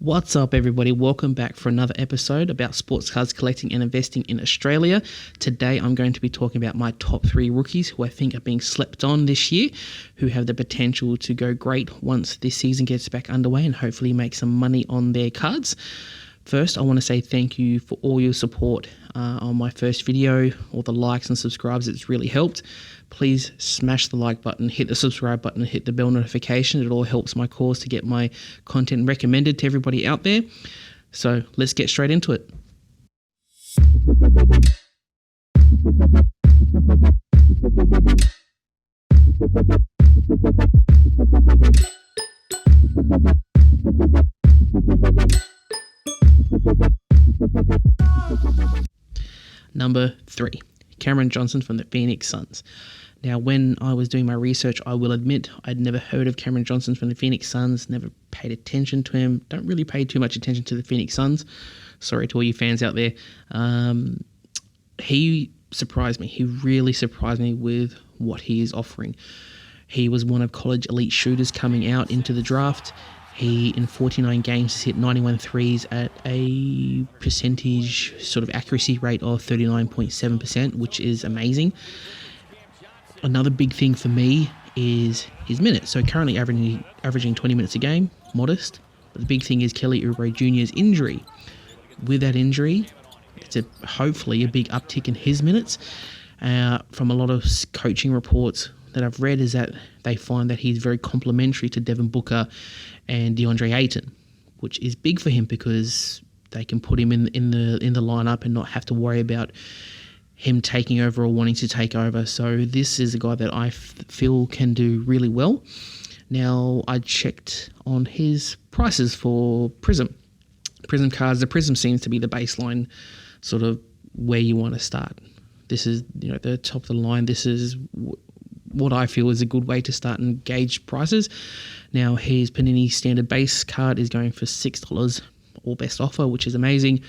What's up, everybody? Welcome back for another episode about sports cards collecting and investing in Australia. Today I'm going to be talking about my top 3 rookies who I think are being slept on this year, who have the potential to go great once this season gets back underway and hopefully make some money on their cards. First, I want to say thank you for all your support on my first video, all the likes and subscribes. It's really helped. Please smash the like button, hit the subscribe button, and hit the bell notification. It all helps my cause to get my content recommended to everybody out there. So let's get straight into it. Number 3, Cameron Johnson from the Phoenix Suns. Now, when I was doing my research, I will admit I'd never heard of Cameron Johnson from the Phoenix Suns, never paid attention to him, don't really pay too much attention to the Phoenix Suns. Sorry to all you fans out there. He surprised me. He really surprised me with what he is offering. He was one of college elite shooters coming out into the draft. He, in 49 games, has hit 91 threes at a percentage sort of accuracy rate of 39.7%, which is amazing. Another big thing for me is his minutes. So currently averaging 20 minutes a game, modest. But the big thing is Kelly Oubre Jr.'s injury. With that injury, it's hopefully a big uptick in his minutes. From a lot of coaching reports that I've read is that they find that he's very complementary to Devin Booker and DeAndre Ayton, which is big for him because they can put him in the lineup and not have to worry about him taking over or wanting to take over. So this is a guy that I feel can do really well. Now, I checked on his prices for Prism cards. The Prism seems to be the baseline sort of where you want to start. This is, the top of the line. This is what I feel is a good way to start and gauge prices. Now, his Panini Standard Base card is going for $6 or best offer, which is amazing.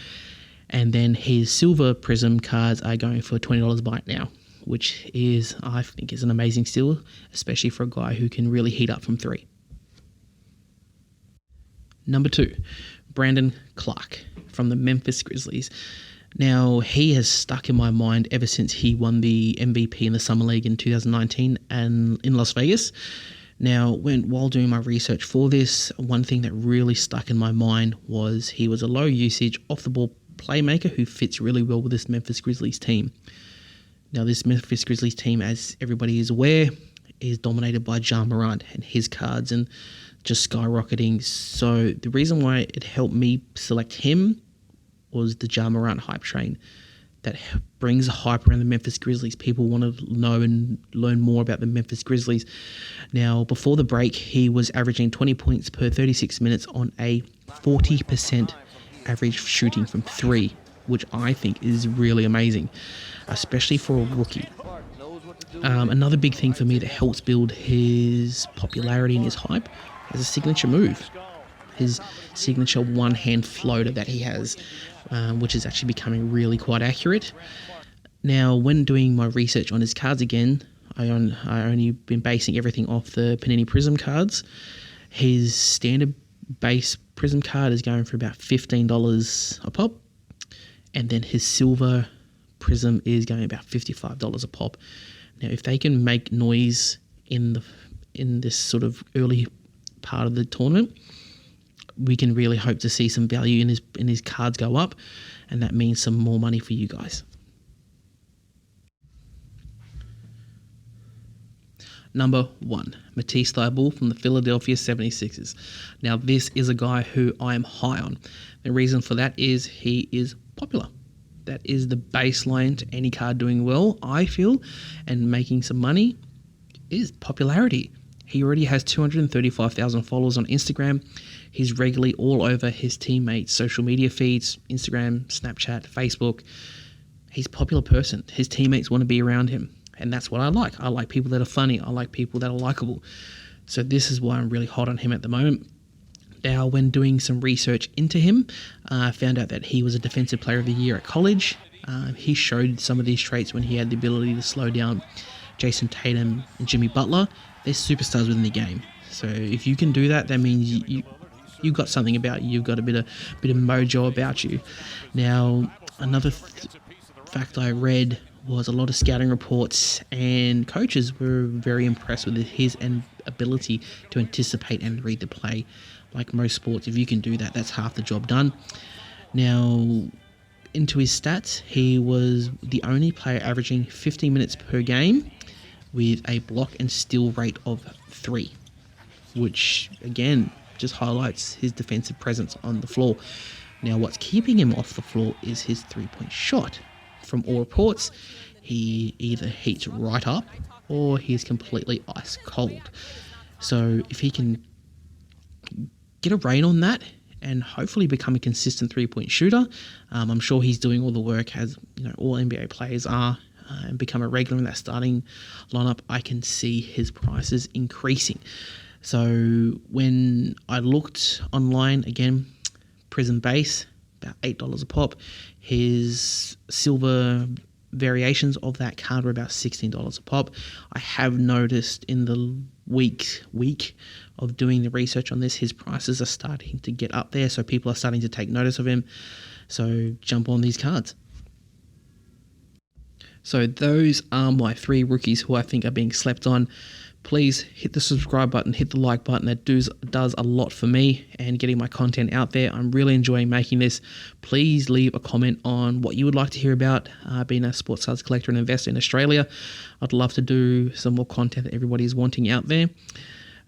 And then his Silver Prism cards are going for $20 buy it now, which is, I think, is an amazing steal, especially for a guy who can really heat up from 3. Number 2, Brandon Clark from the Memphis Grizzlies. Now, he has stuck in my mind ever since he won the MVP in the Summer League in 2019 and in Las Vegas. Now, while doing my research for this, one thing that really stuck in my mind was he was a low usage, off-the-ball playmaker who fits really well with this Memphis Grizzlies team. Now, this Memphis Grizzlies team, as everybody is aware, is dominated by Ja Morant and his cards and just skyrocketing. So the reason why it helped me select him was the Ja Morant hype train that brings a hype around the Memphis Grizzlies. People want to know and learn more about the Memphis Grizzlies. Now, before the break, he was averaging 20 points per 36 minutes on a 40% average shooting from 3, which I think is really amazing, especially for a rookie. Another big thing for me that helps build his popularity and his hype is a signature move. His signature one-hand floater that he has, which is actually becoming really quite accurate. Now, when doing my research on his cards again, I only been basing everything off the Panini Prism cards. His standard base Prism card is going for about $15 a pop, and then his Silver Prism is going about $55 a pop. Now, if they can make noise in this sort of early part of the tournament, we can really hope to see some value in his cards go up, and that means some more money for you guys. Number 1, Matisse Thybulle from the Philadelphia 76ers. Now, this is a guy who I am high on. The reason for that is he is popular. That is the baseline to any card doing well, I feel, and making some money is popularity. He already has 235,000 followers on Instagram. He's regularly all over his teammates' social media feeds, Instagram, Snapchat, Facebook. He's a popular person. His teammates want to be around him. And that's what I like. I like people that are funny. I like people that are likable. So this is why I'm really hot on him at the moment. Now, when doing some research into him, I found out that he was a Defensive Player of the Year at college. He showed some of these traits when he had the ability to slow down Jason Tatum and Jimmy Butler. They're superstars within the game. So if you can do that, that means you've got something about you. You've got a bit of mojo about you. Now, another fact I read was a lot of scouting reports, and coaches were very impressed with his ability to anticipate and read the play. Like most sports, if you can do that, that's half the job done. Now, into his stats, he was the only player averaging 15 minutes per game with a block and steal rate of 3, which again just highlights his defensive presence on the floor. Now, what's keeping him off the floor is his 3-point shot. From all reports, he either heats right up or he's completely ice cold. So if he can get a rein on that and hopefully become a consistent 3-point shooter, I'm sure he's doing all the work as all NBA players are, and become a regular in that starting lineup. I can see his prices increasing. So when I looked online, again, Prism Base, about $8 a pop. His silver variations of that card were about $16 a pop. I have noticed in the week of doing the research on this, his prices are starting to get up there, so people are starting to take notice of him. So jump on these cards. So those are my 3 rookies who I think are being slept on. Please hit the subscribe button, hit the like button. That does a lot for me and getting my content out there. I'm really enjoying making this. Please leave a comment on what you would like to hear about being a sports cards collector and investor in Australia. I'd love to do some more content that everybody is wanting out there.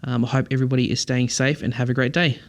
I hope everybody is staying safe and have a great day.